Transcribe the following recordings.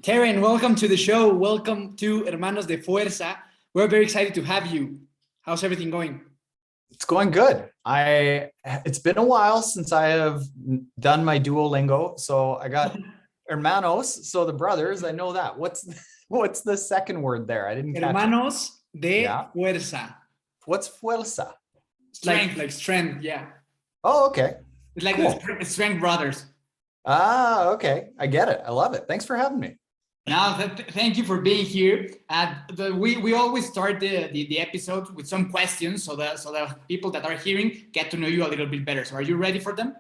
Taren, welcome to the show. Welcome to Hermanos de Fuerza. We're very excited to have you. How's everything going? It's going good. It's been a while since I have done my Duolingo. So I got hermanos, so the brothers, I know that. What's the second word there? I didn't catch it. Hermanos de Fuerza. What's fuerza? Strength, like strength, yeah. Oh, okay. It's like Cool. the strength brothers. Ah, okay. I get it. I love it. Thanks for having me. Now, thank you for being here. We always start the episode with some questions so the people that are hearing get to know you a little bit better. So are you ready for them?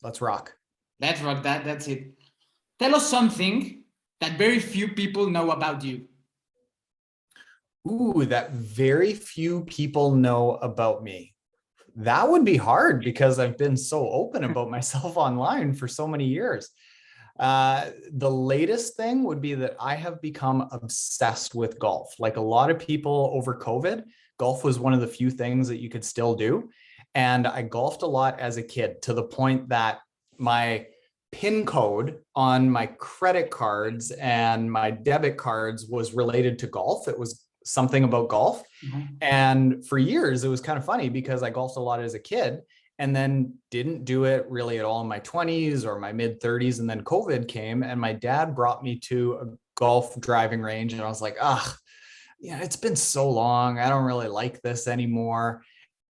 Let's rock. Let's rock that. That's it. Tell us something that very few people know about you. Ooh, that very few people know about me. That would be hard because I've been so open about myself online for so many years. The latest thing would be that I have become obsessed with golf. Like a lot of people over COVID, golf was one of the few things that you could still do. And I golfed a lot as a kid to the point that my PIN code on my credit cards and my debit cards was related to golf. It was something about golf. Mm-hmm. And for years, it was kind of funny because I golfed a lot as a kid and then didn't do it really at all in my 20s or my mid 30s. And then COVID came and my dad brought me to a golf driving range. And I was like, it's been so long. I don't really like this anymore.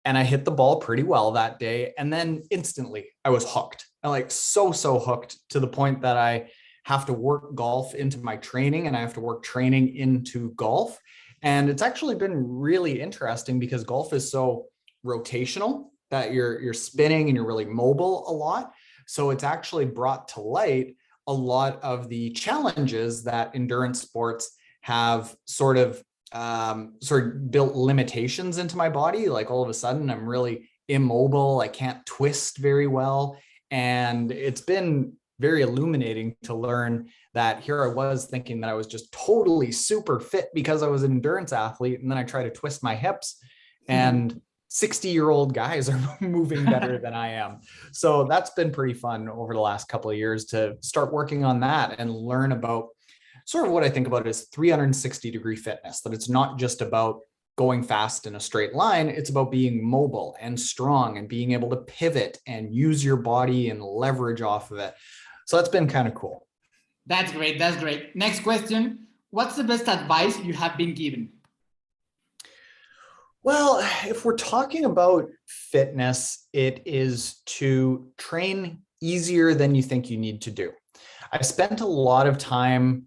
And I hit the ball pretty well that day. And then instantly I was hooked. I'm like so hooked to the point that I have to work golf into my training and I have to work training into golf. And it's actually been really interesting because golf is so rotational that you're spinning and you're really mobile a lot. So it's actually brought to light a lot of the challenges that endurance sports have sort of built limitations into my body. Like all of a sudden I'm really immobile. I can't twist very well. And it's been very illuminating to learn that here I was thinking that I was just totally super fit because I was an endurance athlete. And then I try to twist my hips and 60-year-old guys are moving better than I am. So that's been pretty fun over the last couple of years to start working on that and learn about sort of what I think about as 360-degree fitness, that it's not just about going fast in a straight line. It's about being mobile and strong and being able to pivot and use your body and leverage off of it. So that's been kind of cool. That's great. That's great. Next question. What's the best advice you have been given? Well, if we're talking about fitness, it is to train easier than you think you need to do. I spent a lot of time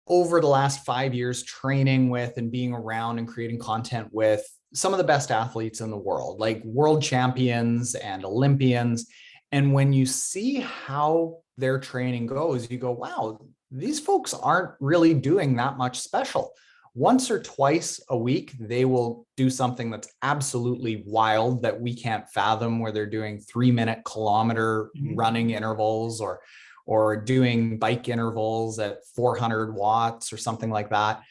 over the last 5 years training with and being around and creating content with some of the best athletes in the world, like world champions and Olympians. And when you see how their training goes, you go, wow, these folks aren't really doing that much special. Once or twice a week, they will do something that's absolutely wild that we can't fathom, where they're doing 3-minute kilometer running intervals or doing bike intervals at 400 watts or something like that.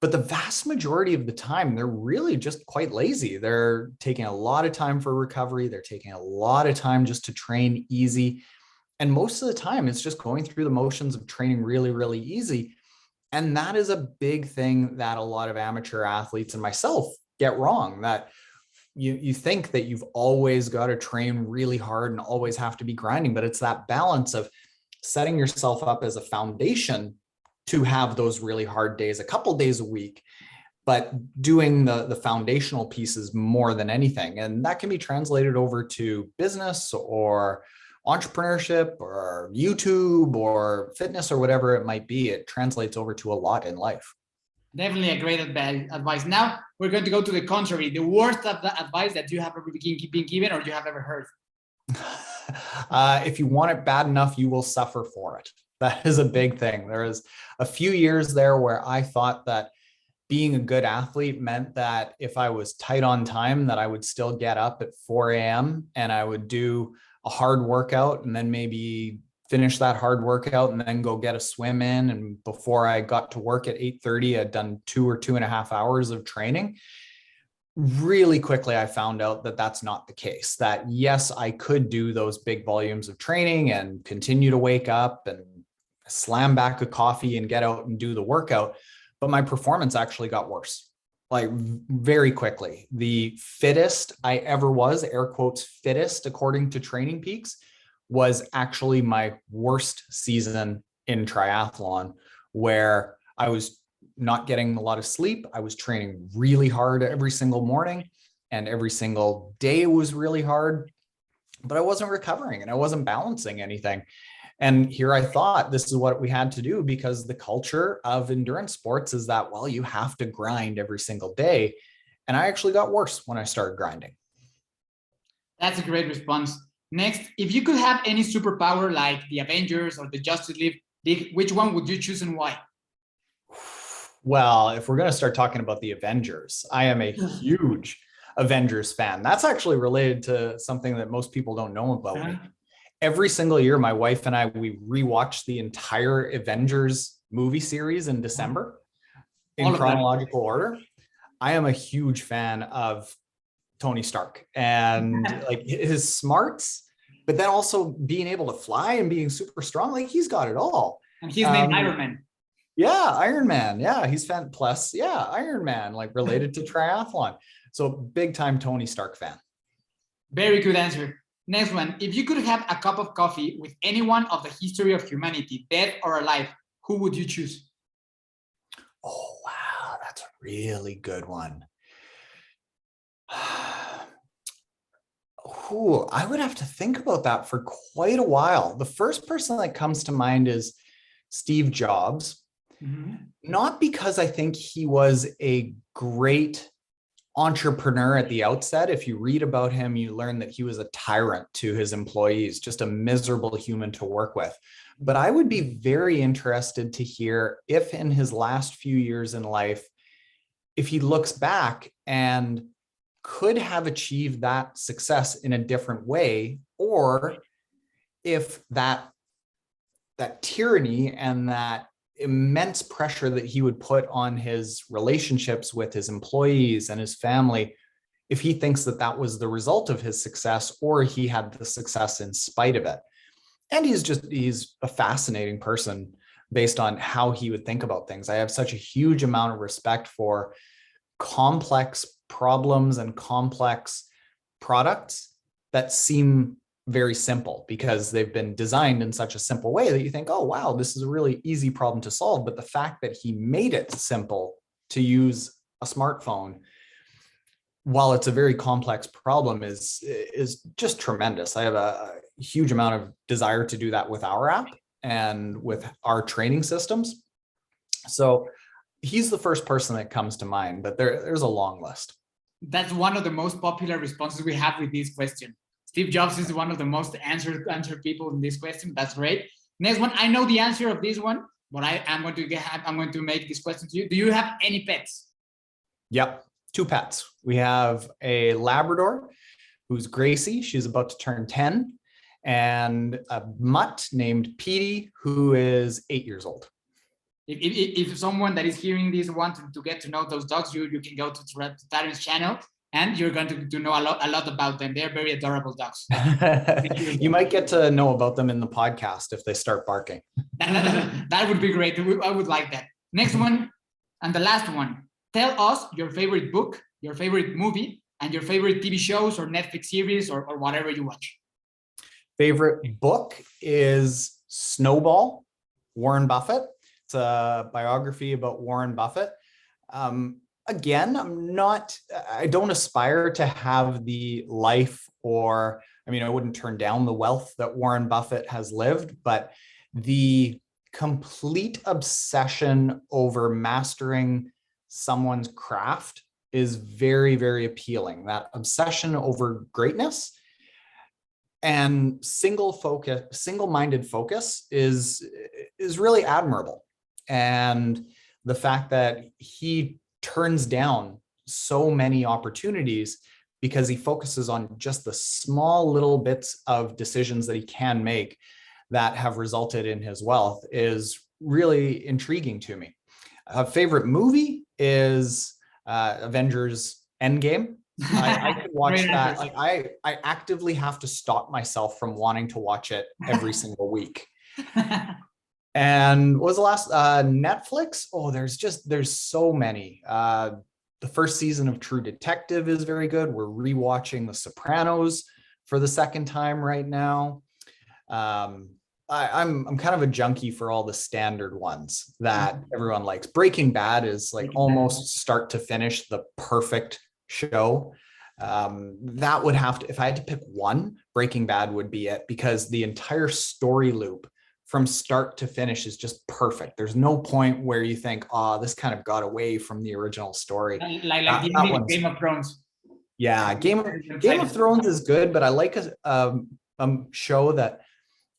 But the vast majority of the time, they're really just quite lazy. They're taking a lot of time for recovery. They're taking a lot of time just to train easy. And most of the time, it's just going through the motions of training really, really easy. And that is a big thing that a lot of amateur athletes and myself get wrong, that you think that you've always got to train really hard and always have to be grinding, but it's that balance of setting yourself up as a foundation to have those really hard days, a couple days a week, but doing the foundational pieces more than anything. And that can be translated over to business or entrepreneurship or YouTube or fitness or whatever it might be. It translates over to a lot in life. Definitely a great advice. Now we're going to go to the contrary, the worst of the advice that you have ever been given or you have ever heard. If you want it bad enough, you will suffer for it. That is a big thing. There is a few years there where I thought that being a good athlete meant that if I was tight on time, that I would still get up at 4 a.m. and I would do a hard workout and then maybe finish that hard workout and then go get a swim in. And before I got to work at 8:30, I'd done 2 or 2.5 hours of training. Really quickly, I found out that that's not the case, that yes, I could do those big volumes of training and continue to wake up and slam back a coffee and get out and do the workout. But my performance actually got worse, like very quickly. The fittest I ever was, air quotes, fittest according to Training Peaks, was actually my worst season in triathlon, where I was not getting a lot of sleep. I was training really hard every single morning, and every single day was really hard, but I wasn't recovering and I wasn't balancing anything. And here I thought this is what we had to do, because the culture of endurance sports is that, well, you have to grind every single day. And I actually got worse when I started grinding. That's a great response. Next, if you could have any superpower like the Avengers or the Justice League, which one would you choose and why? Well, if we're going to start talking about the Avengers, I am a huge Avengers fan. That's actually related to something that most people don't know about me. Every single year, my wife and I, we rewatch the entire Avengers movie series in December in chronological order. I am a huge fan of Tony Stark and like his smarts, but then also being able to fly and being super strong. Like, he's got it all. And he's named Iron Man. Yeah, Iron Man. Yeah, he's fan plus. Yeah, Iron Man, like related to triathlon. So big time Tony Stark fan. Very good answer. Next one. If you could have a cup of coffee with anyone of the history of humanity, dead or alive, who would you choose? Oh, wow. That's a really good one. Ooh, I would have to think about that for quite a while. The first person that comes to mind is Steve Jobs. Mm-hmm. Not because I think he was a great entrepreneur at the outset. If you read about him, you learn that he was a tyrant to his employees, just a miserable human to work with. But I would be very interested to hear if in his last few years in life, if he looks back and could have achieved that success in a different way, or if that tyranny and that immense pressure that he would put on his relationships with his employees and his family, if he thinks that that was the result of his success, or he had the success in spite of it. And he's a fascinating person based on how he would think about things. I have such a huge amount of respect for complex problems and complex products that seem very simple because they've been designed in such a simple way that you think, oh, wow, this is a really easy problem to solve. But the fact that he made it simple to use a smartphone, while it's a very complex problem, is just tremendous. I have a huge amount of desire to do that with our app and with our training systems. So he's the first person that comes to mind, but there's a long list. That's one of the most popular responses we have with this question. Steve Jobs is one of the most answered people in this question. That's great. Next one, I know the answer of this one, but I'm going to make this question to you. Do you have any pets? Yep, 2 pets. We have a Labrador who's Gracie. She's about to turn 10, and a mutt named Petey who is 8 years old. If someone that is hearing this wants to get to know those dogs, you can go to Taren's channel, and you're going to know a lot about them. They're very adorable dogs. You might get to know about them in the podcast if they start barking. That would be great. I would like that. Next one, and the last one. Tell us your favorite book, your favorite movie, and your favorite TV shows or Netflix series or whatever you watch. Favorite book is Snowball, Warren Buffett. It's a biography about Warren Buffett. Again, I don't aspire to have the life I wouldn't turn down the wealth that Warren Buffett has lived, but the complete obsession over mastering someone's craft is very, very appealing. That obsession over greatness and single-minded focus is really admirable. And the fact that he turns down so many opportunities because he focuses on just the small little bits of decisions that he can make that have resulted in his wealth is really intriguing to me. A favorite movie is Avengers Endgame. I could watch that. Like I actively have to stop myself from wanting to watch it every single week. And what was the last Netflix? Oh, there's so many. The first season of True Detective is very good. We're rewatching The Sopranos for the second time right now. I'm kind of a junkie for all the standard ones that everyone likes. Breaking Bad is like almost start to finish the perfect show. That would have to, if I had to pick one, Breaking Bad would be it, because the entire story loop from start to finish is just perfect. There's no point where you think, oh, this kind of got away from the original story. Like the ending of Game of Thrones. Yeah, Game of Thrones is good, but I like a show that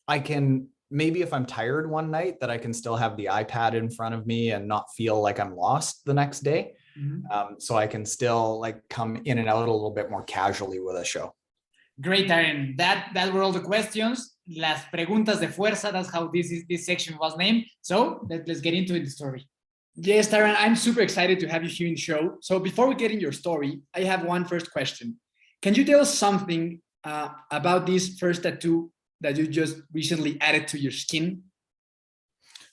I can, maybe if I'm tired one night, that I can still have the iPad in front of me and not feel like I'm lost the next day. So I can still like come in and out a little bit more casually with a show. Great, Taren. That were all the questions. Las preguntas de fuerza. That's how this section was named. So let's get into the story. Yes, Taren, I'm super excited to have you here in the show. So before we get in your story, I have one first question. Can you tell us something about this first tattoo that you just recently added to your skin?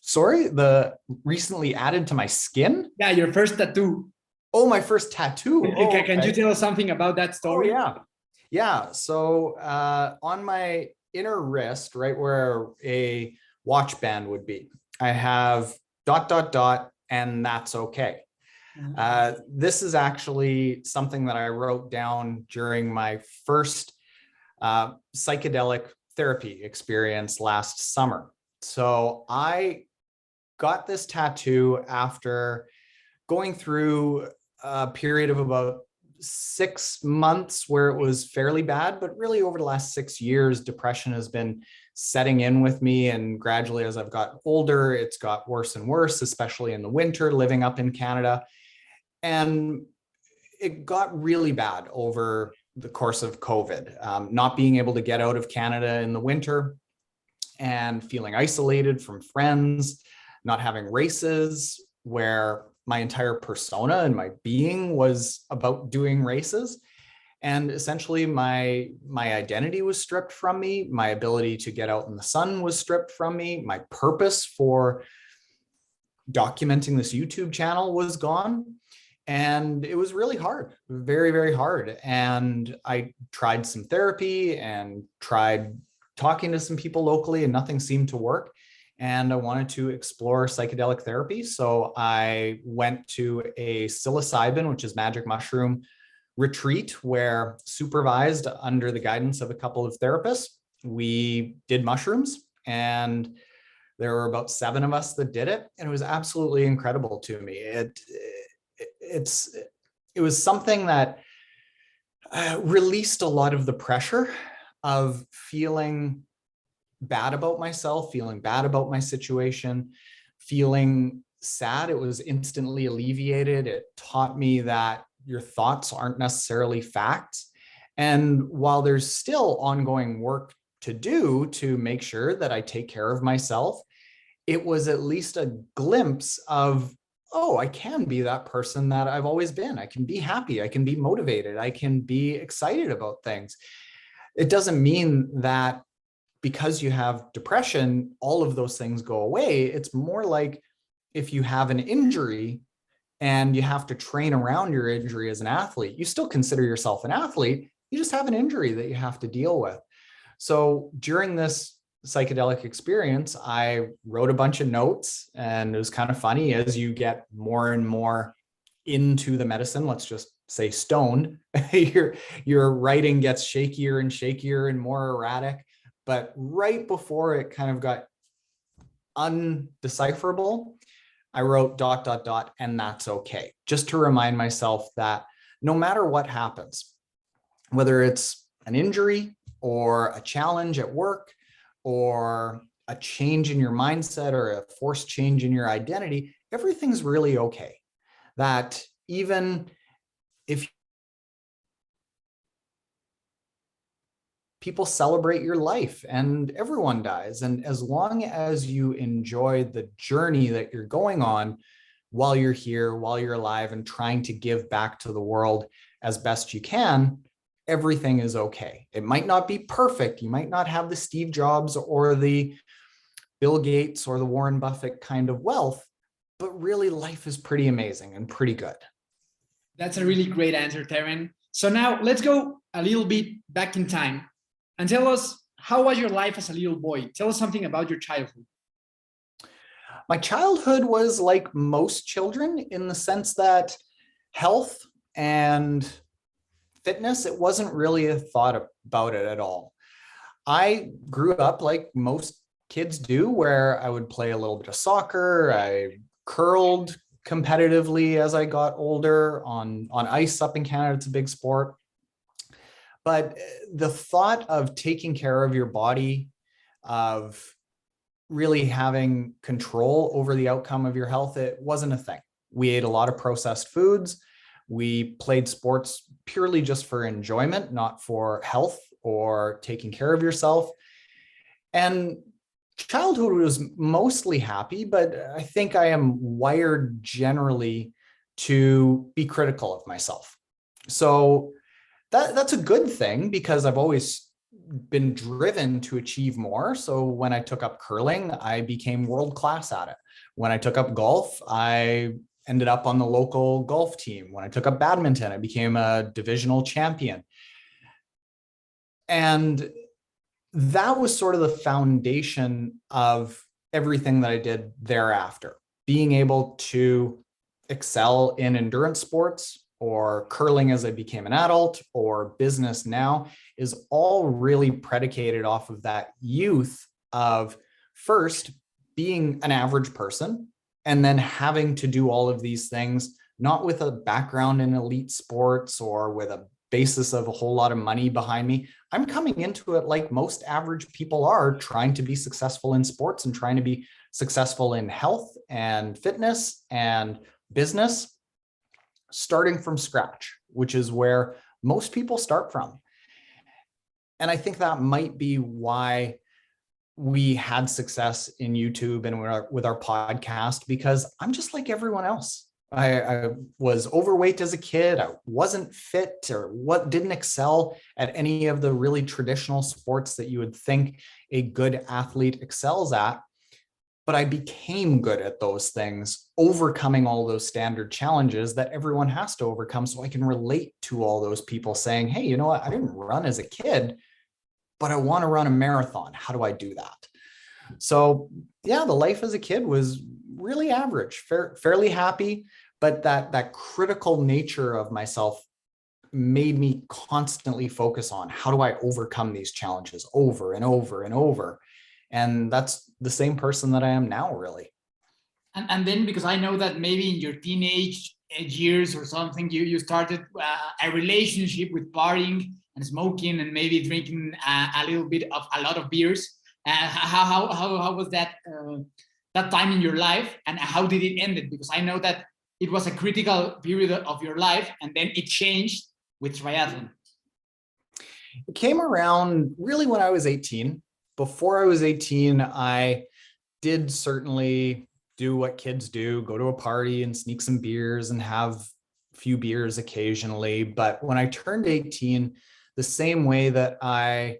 Sorry, the recently added to my skin? Yeah, your first tattoo. Oh, my first tattoo. Can you tell us something about that story? Oh, yeah. So on my inner wrist, right where a watch band would be, I have ... and that's okay. This is actually something that I wrote down during my first psychedelic therapy experience last summer. So I got this tattoo after going through a period of about 6 months where it was fairly bad, but really over the last 6 years, depression has been setting in with me. And gradually, as I've got older, it's got worse and worse, especially in the winter, living up in Canada. And it got really bad over the course of COVID, not being able to get out of Canada in the winter and feeling isolated from friends, not having races where my entire persona and my being was about doing races. And essentially my identity was stripped from me. My ability to get out in the sun was stripped from me. My purpose for documenting this YouTube channel was gone. And it was really hard, very, very hard. And I tried some therapy and tried talking to some people locally, and nothing seemed to work. And I wanted to explore psychedelic therapy. So I went to a psilocybin, which is magic mushroom, retreat, where supervised under the guidance of a couple of therapists, we did mushrooms, and there were about 7 of us that did it. And it was absolutely incredible to me. It was something that released a lot of the pressure of feeling bad about myself, feeling bad about my situation, feeling sad. It was instantly alleviated. It taught me that your thoughts aren't necessarily facts. And while there's still ongoing work to do to make sure that I take care of myself, it was at least a glimpse of, oh, I can be that person that I've always been. I can be happy. I can be motivated. I can be excited about things. It doesn't mean that because you have depression, all of those things go away. It's more like if you have an injury and you have to train around your injury as an athlete, you still consider yourself an athlete. You just have an injury that you have to deal with. So during this psychedelic experience, I wrote a bunch of notes, and it was kind of funny as you get more and more into the medicine, let's just say stoned, your writing gets shakier and shakier and more erratic. But right before it kind of got undecipherable, I wrote ... and that's okay. Just to remind myself that no matter what happens, whether it's an injury or a challenge at work or a change in your mindset or a forced change in your identity, everything's really okay. That even if people celebrate your life and everyone dies, and as long as you enjoy the journey that you're going on while you're here, while you're alive and trying to give back to the world as best you can, everything is okay. It might not be perfect. You might not have the Steve Jobs or the Bill Gates or the Warren Buffett kind of wealth, but really life is pretty amazing and pretty good. That's a really great answer, Taren. So now let's go a little bit back in time and tell us, how was your life as a little boy? Tell us something about your childhood. My childhood was like most children in the sense that health and fitness, it wasn't really a thought about it at all. I grew up like most kids do, where I would play a little bit of soccer. I curled competitively as I got older on ice up in Canada. It's a big sport. But the thought of taking care of your body, of really having control over the outcome of your health, it wasn't a thing. We ate a lot of processed foods. We played sports purely just for enjoyment, not for health or taking care of yourself. And childhood was mostly happy, but I think I am wired generally to be critical of myself. So that's a good thing, because I've always been driven to achieve more. So when I took up curling, I became world class at it. When I took up golf, I ended up on the local golf team. When I took up badminton, I became a divisional champion. And that was sort of the foundation of everything that I did thereafter. Being able to excel in endurance sports, or curling as I became an adult, or business now, is all really predicated off of that youth of first being an average person, and then having to do all of these things, not with a background in elite sports or with a basis of a whole lot of money behind me. I'm coming into it like most average people are, trying to be successful in sports and trying to be successful in health and fitness and business, starting from scratch, which is where most people start from. And I think that might be why we had success in YouTube and with our podcast, because I'm just like everyone else. I was overweight as a kid. I wasn't fit, or didn't excel at any of the really traditional sports that you would think a good athlete excels at. But I became good at those things, overcoming all those standard challenges that everyone has to overcome. So I can relate to all those people saying, hey, you know what? I didn't run as a kid, but I want to run a marathon. How do I do that? So yeah, the life as a kid was really average, fairly happy, but that critical nature of myself made me constantly focus on, how do I overcome these challenges over and over and over? And that's the same person that I am now, really. And then, because I know that maybe in your teenage years or something, you started a relationship with partying and smoking and maybe drinking a lot of beers. How was that that time in your life, and how did it end it? Because I know that it was a critical period of your life, and then it changed with triathlon. It came around really when I was 18. Before I was 18, I did certainly do what kids do, go to a party and sneak some beers and have a few beers occasionally. But when I turned 18, the same way that I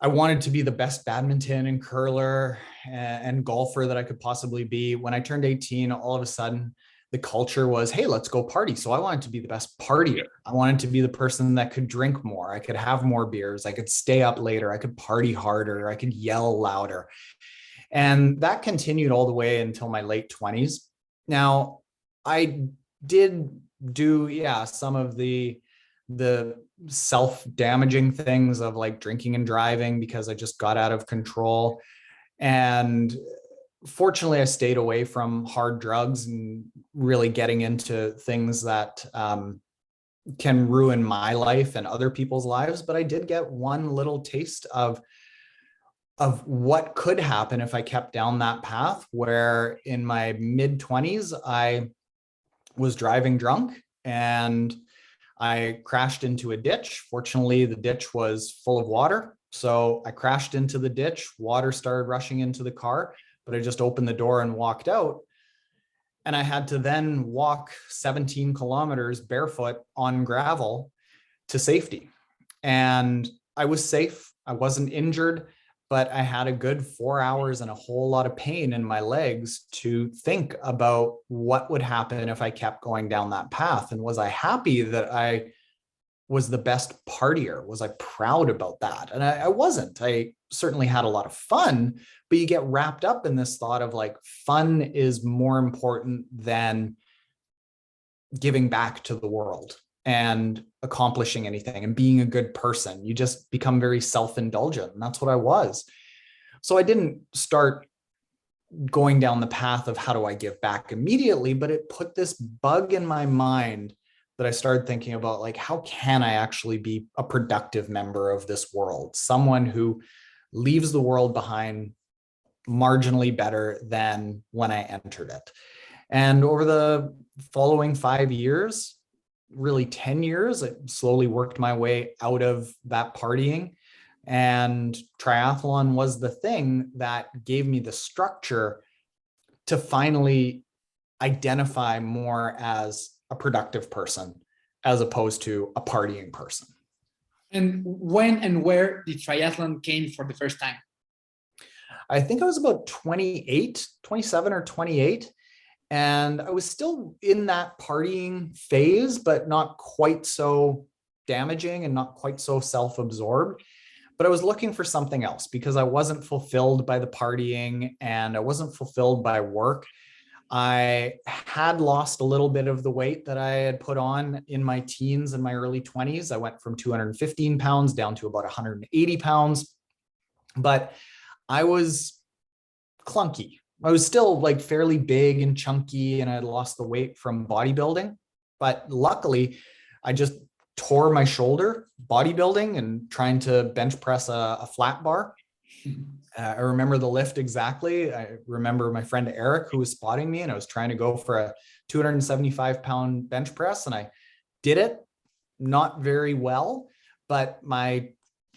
wanted to be the best badminton and curler and golfer that I could possibly be, when I turned 18, all of a sudden the culture was, hey, let's go party. So I wanted to be the best partier. I wanted to be the person that could drink more. I could have more beers. I could stay up later. I could party harder. I could yell louder. And that continued all the way until my late 20s. Now, I did do, some of the self-damaging things of like drinking and driving, because I just got out of control. And fortunately, I stayed away from hard drugs and really getting into things that can ruin my life and other people's lives. But I did get one little taste of what could happen if I kept down that path, where in my mid-20s, I was driving drunk and I crashed into a ditch. Fortunately, the ditch was full of water. So I crashed into the ditch, water started rushing into the car, but I just opened the door and walked out. And I had to then walk 17 kilometers barefoot on gravel to safety. And I was safe. I wasn't injured. but I had a good 4 hours and a whole lot of pain in my legs to think about what would happen if I kept going down that path. And was I happy that I was the best partier? Was I proud about that? And I wasn't. I certainly had a lot of fun, but you get wrapped up in this thought of like, fun is more important than giving back to the world and accomplishing anything and being a good person. You just become very self-indulgent, and that's what I was. So I didn't start going down the path of how do I give back immediately, but it put this bug in my mind that I started thinking about, like, how can I actually be a productive member of this world? Someone who leaves the world behind marginally better than when I entered it. And over the following 5 years, really 10 years, I slowly worked my way out of that partying. And triathlon was the thing that gave me the structure to finally identify more as a productive person as opposed to a partying person. And when and where did triathlon came for the first time? I think I was about 27 or 28. And I was still in that partying phase, but not quite so damaging and not quite so self-absorbed. But I was looking for something else because I wasn't fulfilled by the partying and I wasn't fulfilled by work. I had lost a little bit of the weight that I had put on in my teens and my early 20s. I went from 215 pounds down to about 180 pounds, but I was clunky. I was still like fairly big and chunky, and I had lost the weight from bodybuilding. But luckily, I just tore my shoulder bodybuilding and trying to bench press a flat bar. I remember the lift exactly. I remember my friend Eric, who was spotting me, and I was trying to go for a 275-pound bench press, and I did it not very well, but my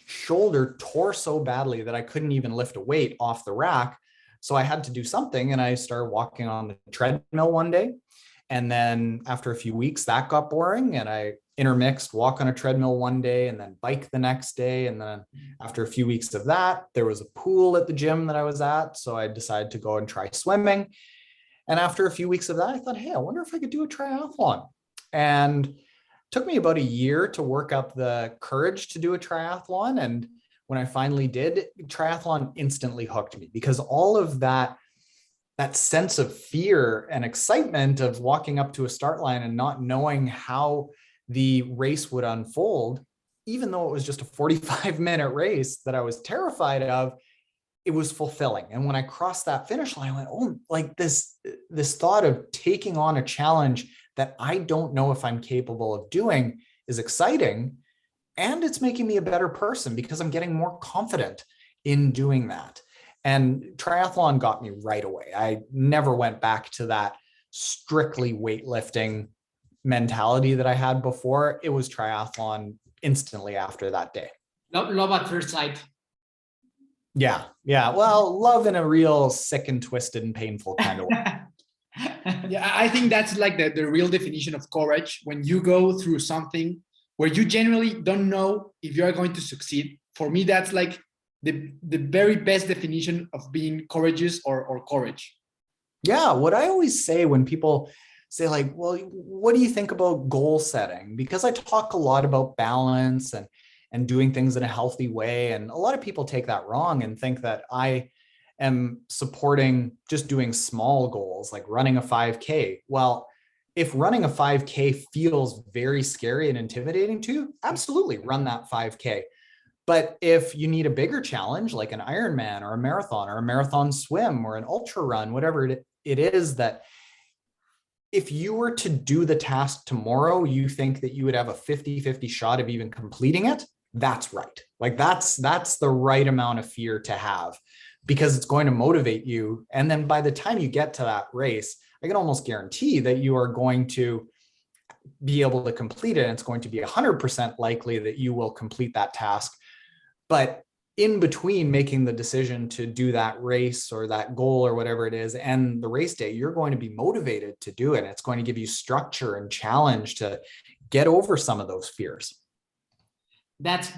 shoulder tore so badly that I couldn't even lift a weight off the rack. So I had to do something, and I started walking on the treadmill one day. And then after a few weeks, that got boring, and I intermixed walk on a treadmill one day and then bike the next day. And then after a few weeks of that, there was a pool at the gym that I was at. So I decided to go and try swimming. And after a few weeks of that, I thought, hey, I wonder if I could do a triathlon. And it took me about a year to work up the courage to do a triathlon. And when I finally did, triathlon instantly hooked me, because all of that sense of fear and excitement of walking up to a start line and not knowing how the race would unfold, even though it was just a 45-minute race that I was terrified of, it was fulfilling. And when I crossed that finish line, I went, oh, like this thought of taking on a challenge that I don't know if I'm capable of doing is exciting. And it's making me a better person because I'm getting more confident in doing that. And triathlon got me right away. I never went back to that strictly weightlifting mentality that I had before. It was triathlon instantly after that day. Love at first sight. Yeah. Well, love in a real sick and twisted and painful kind of way. Yeah, I think that's like the real definition of courage. When you go through something where you generally don't know if you are going to succeed. For me, that's like the very best definition of being courageous or courage. Yeah. What I always say when people say like, well, what do you think about goal setting? Because I talk a lot about balance and doing things in a healthy way. And a lot of people take that wrong and think that I am supporting just doing small goals, like running a 5K. Well, if running a 5K feels very scary and intimidating to you, absolutely run that 5K. But if you need a bigger challenge, like an Ironman or a marathon swim or an ultra run, whatever it is, that if you were to do the task tomorrow, you think that you would have a 50-50 shot of even completing it, that's right. Like that's the right amount of fear to have, because it's going to motivate you. And then by the time you get to that race, I can almost guarantee that you are going to be able to complete it. And it's going to be 100% likely that you will complete that task. But in between making the decision to do that race or that goal or whatever it is and the race day, you're going to be motivated to do it. It's going to give you structure and challenge to get over some of those fears. That's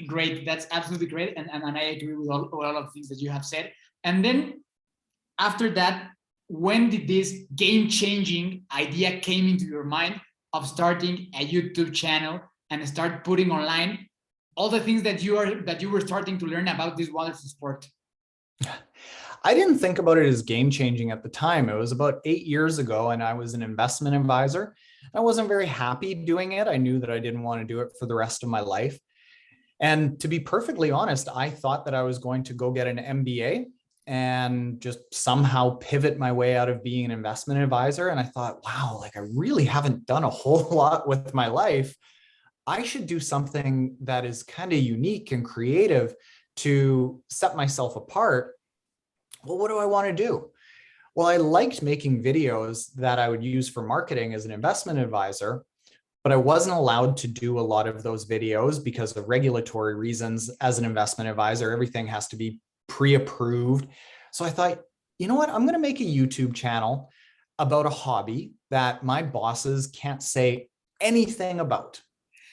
great. That's absolutely great. And I agree with all of the things that you have said. And then after that, when did this game-changing idea came into your mind of starting a YouTube channel and start putting online all the things that you were starting to learn about this wonderful sport? I didn't think about it as game-changing at the time. It was about 8 years ago, and I was an investment advisor. I wasn't very happy doing it. I knew that I didn't want to do it for the rest of my life. And to be perfectly honest, I thought that I was going to go get an MBA and just somehow pivot my way out of being an investment advisor. And I thought, wow, like I really haven't done a whole lot with my life. I should do something that is kind of unique and creative to set myself apart. Well, what do I want to do? Well, I liked making videos that I would use for marketing as an investment advisor, but I wasn't allowed to do a lot of those videos because of regulatory reasons. As an investment advisor, everything has to be pre-approved. So I thought, you know what? I'm going to make a YouTube channel about a hobby that my bosses can't say anything about.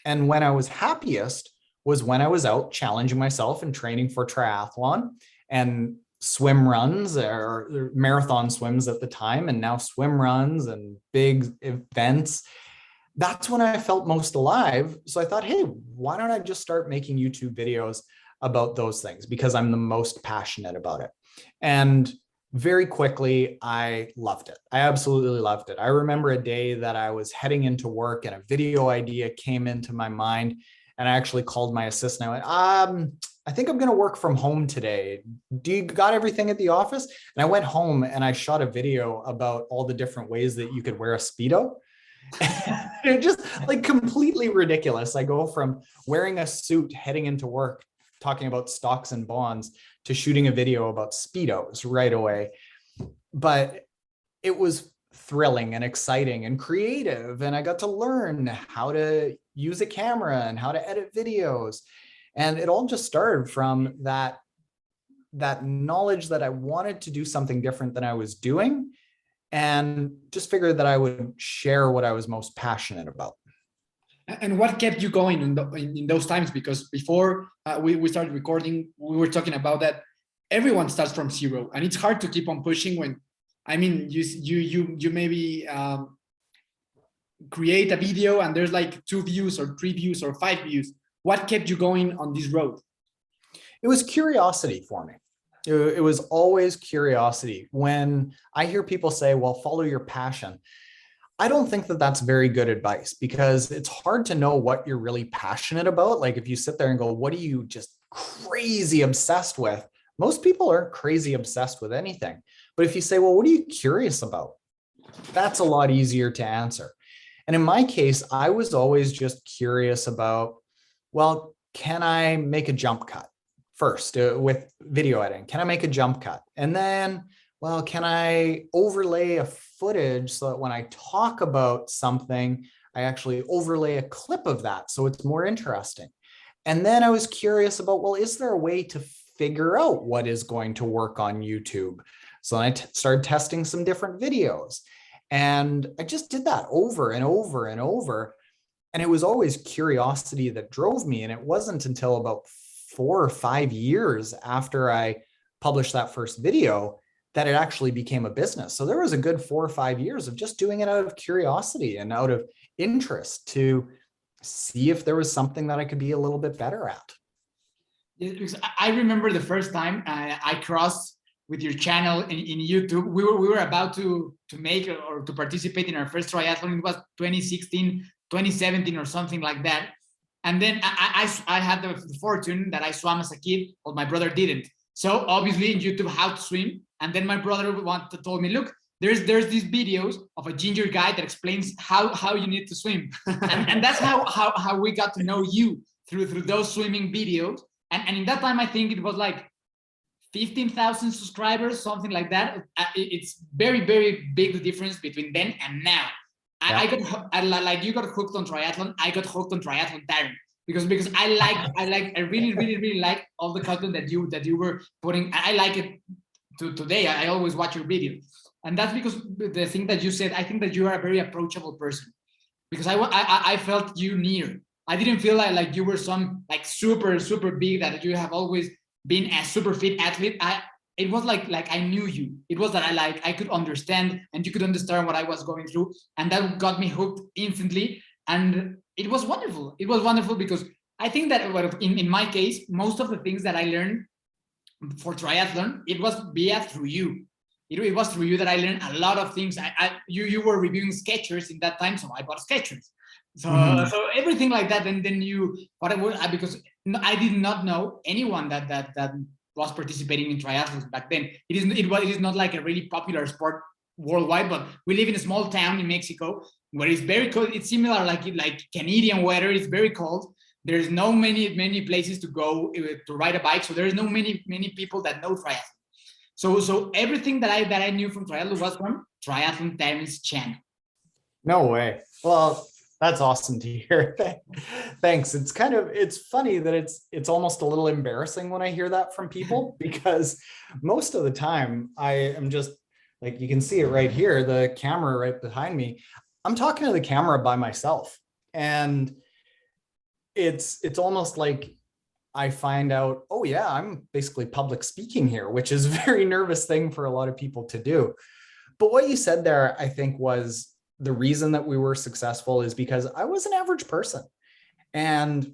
And when I was happiest was when I was out challenging myself and training for triathlon and swim runs or marathon swims at the time, and now swim runs and big events. That's when I felt most alive. So I thought, hey, why don't I just start making YouTube videos about those things, because I'm the most passionate about it. And very quickly, I loved it. I absolutely loved it. I remember a day that I was heading into work and a video idea came into my mind, and I actually called my assistant. I went, I think I'm going to work from home today. Do you got everything at the office? And I went home and I shot a video about all the different ways that you could wear a Speedo. It just like completely ridiculous. I go from wearing a suit heading into work, talking about stocks and bonds, to shooting a video about Speedos right away. But it was thrilling and exciting and creative. And I got to learn how to use a camera and how to edit videos. And it all just started from that knowledge that I wanted to do something different than I was doing, and just figured that I would share what I was most passionate about. And what kept you going in those times? Because before we started recording, we were talking about that everyone starts from zero, and it's hard to keep on pushing when, I mean, you maybe create a video and there's like 2 views or 3 views or 5 views. What kept you going on this road? It was curiosity for me. It was always curiosity. When I hear people say, well, follow your passion, I don't think that that's very good advice, because it's hard to know what you're really passionate about. Like if you sit there and go, what are you just crazy obsessed with? Most people aren't crazy obsessed with anything. But if you say, well, what are you curious about? That's a lot easier to answer. And in my case, I was always just curious about, well, can I make a jump cut first with video editing? Can I make a jump cut? And then, well, can I overlay a footage so that when I talk about something, I actually overlay a clip of that so it's more interesting? And then I was curious about, well, is there a way to figure out what is going to work on YouTube? So I started testing some different videos, and I just did that over and over and over. And it was always curiosity that drove me. And it wasn't until about 4 or 5 years after I published that first video that it actually became a business. So there was a good 4 or 5 years of just doing it out of curiosity and out of interest to see if there was something that I could be a little bit better at. I remember the first time I crossed with your channel in YouTube. We were about to make or to participate in our first triathlon. It was 2016, 2017 or something like that. And then I had the fortune that I swam as a kid, but my brother didn't. So obviously in YouTube, how to swim. And then my brother told me, look, there's these videos of a ginger guy that explains how you need to swim. and that's how we got to know you, through those swimming videos. And in that time, I think it was like 15,000 subscribers, something like that. It's very, very big, the difference between then and now. Yeah. I like you got hooked on triathlon. I got hooked on Triathlon Taren because I really like all the content that you were putting. I like it to today. I always watch your videos, and that's because the thing that you said. I think that you are a very approachable person, because I felt you near. I didn't feel like you were some like super big, that you have always been a super fit athlete. It was like I knew you. It was that I could understand, and you could understand what I was going through, and that got me hooked instantly. And it was wonderful. It was wonderful because I think that in my case, most of the things that I learned for triathlon, it was through you. It was through you that I learned a lot of things. You were reviewing Skechers in that time, so I bought Skechers. So everything like that, and then because I did not know anyone that was participating in triathlons back then. It is not like a really popular sport worldwide, but we live in a small town in Mexico where it's very cold. It's similar like Canadian weather. It's very cold. There's no many places to go to ride a bike, so there's no many people that know triathlon. So everything that I knew from triathlon was from Triathlon Taren's channel. No way. Well, that's awesome to hear. Thanks. It's funny that it's almost a little embarrassing when I hear that from people, because most of the time I am just like, you can see it right here, the camera right behind me. I'm talking to the camera by myself, and it's almost like I find out, oh yeah, I'm basically public speaking here, which is a very nervous thing for a lot of people to do. But what you said there, I think, was the reason that we were successful is because I was an average person. And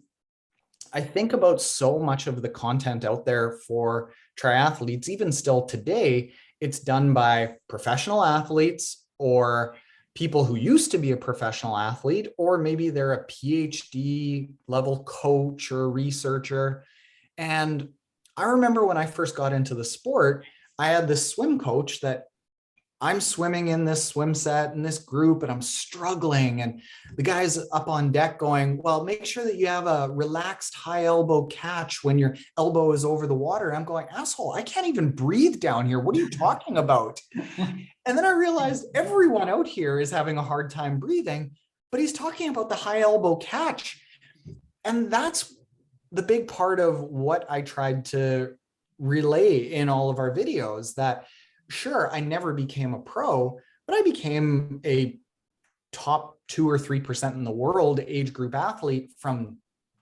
I think about so much of the content out there for triathletes, even still today, it's done by professional athletes or people who used to be a professional athlete, or maybe they're a PhD level coach or researcher. And I remember when I first got into the sport, I had this swim coach that I'm swimming in this swim set in this group, and I'm struggling. And the guy's up on deck going, well, make sure that you have a relaxed high elbow catch when your elbow is over the water. And I'm going, asshole, I can't even breathe down here. What are you talking about? And then I realized everyone out here is having a hard time breathing, but he's talking about the high elbow catch. And that's the big part of what I tried to relay in all of our videos, that sure, I never became a pro, but I became a top 2 or 3% in the world age group athlete from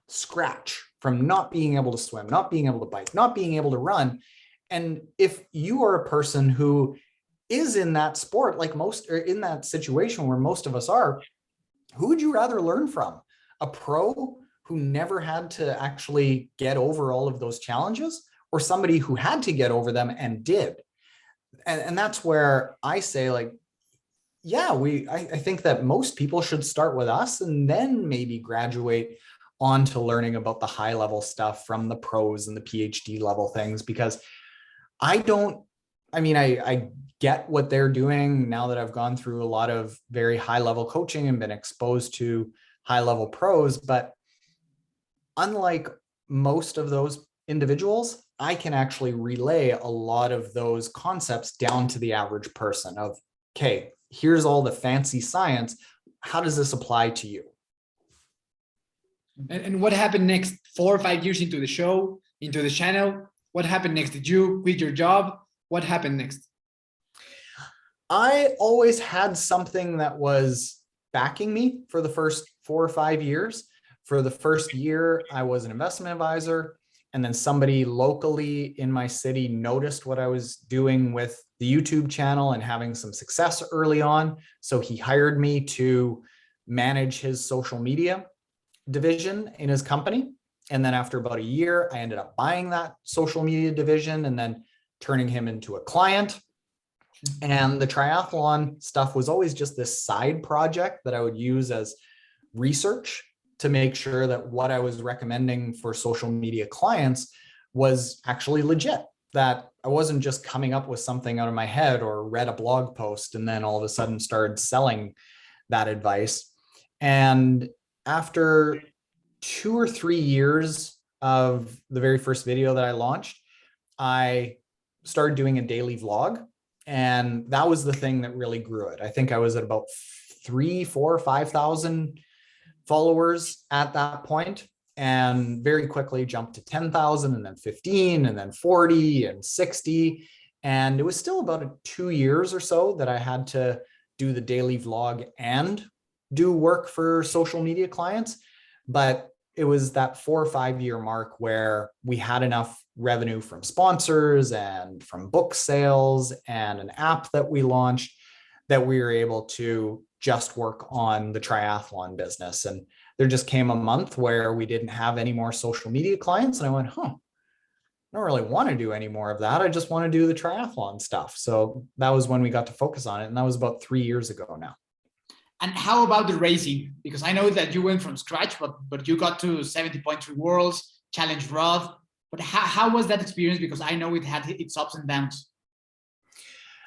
scratch, from not being able to swim, not being able to bike, not being able to run. And if you are a person who is in that sport, like most, or in that situation where most of us are, who would you rather learn from? A pro who never had to actually get over all of those challenges, or somebody who had to get over them and did? And that's where I say, like, yeah, I think that most people should start with us and then maybe graduate on to learning about the high level stuff from the pros and the PhD level things, because I get what they're doing now that I've gone through a lot of very high level coaching and been exposed to high level pros. But unlike most of those individuals, I can actually relay a lot of those concepts down to the average person of, okay, here's all the fancy science. How does this apply to you? And what happened next? 4 or 5 years into the show, into the channel, what happened next? Did you quit your job? What happened next? I always had something that was backing me for the first 4 or 5 years. For the first year, I was an investment advisor. And then somebody locally in my city noticed what I was doing with the YouTube channel and having some success early on. So he hired me to manage his social media division in his company. And then after about a year, I ended up buying that social media division and then turning him into a client. And the triathlon stuff was always just this side project that I would use as research to make sure that what I was recommending for social media clients was actually legit, that I wasn't just coming up with something out of my head or read a blog post and then all of a sudden started selling that advice. And after 2 or 3 years of the very first video that I launched, I started doing a daily vlog. And that was the thing that really grew it. I think I was at about 3, 4, 5,000 followers at that point, and very quickly jumped to 10,000 and then 15 and then 40 and 60. And it was still about 2 years or so that I had to do the daily vlog and do work for social media clients. But it was that 4 or 5 year mark where we had enough revenue from sponsors and from book sales and an app that we launched that we were able to just work on the triathlon business. And there just came a month where we didn't have any more social media clients. And I went, I don't really want to do any more of that. I just want to do the triathlon stuff. So that was when we got to focus on it. And that was about 3 years ago now. And how about the racing? Because I know that you went from scratch, but you got to 70.3 worlds, challenge rough. But how was that experience? Because I know it had its ups and downs.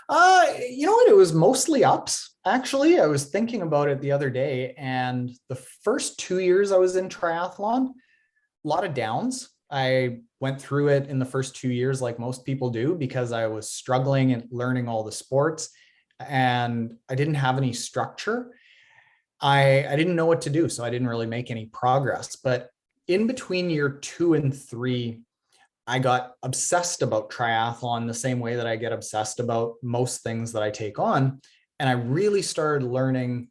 You know what? It was mostly ups. Actually, I was thinking about it the other day, and the first 2 years I was in triathlon, a lot of downs. I went through it in the first 2 years like most people do because I was struggling and learning all the sports and I didn't have any structure. I didn't know what to do, so I didn't really make any progress. But in between year 2 and 3, I got obsessed about triathlon the same way that I get obsessed about most things that I take on. And I really started learning,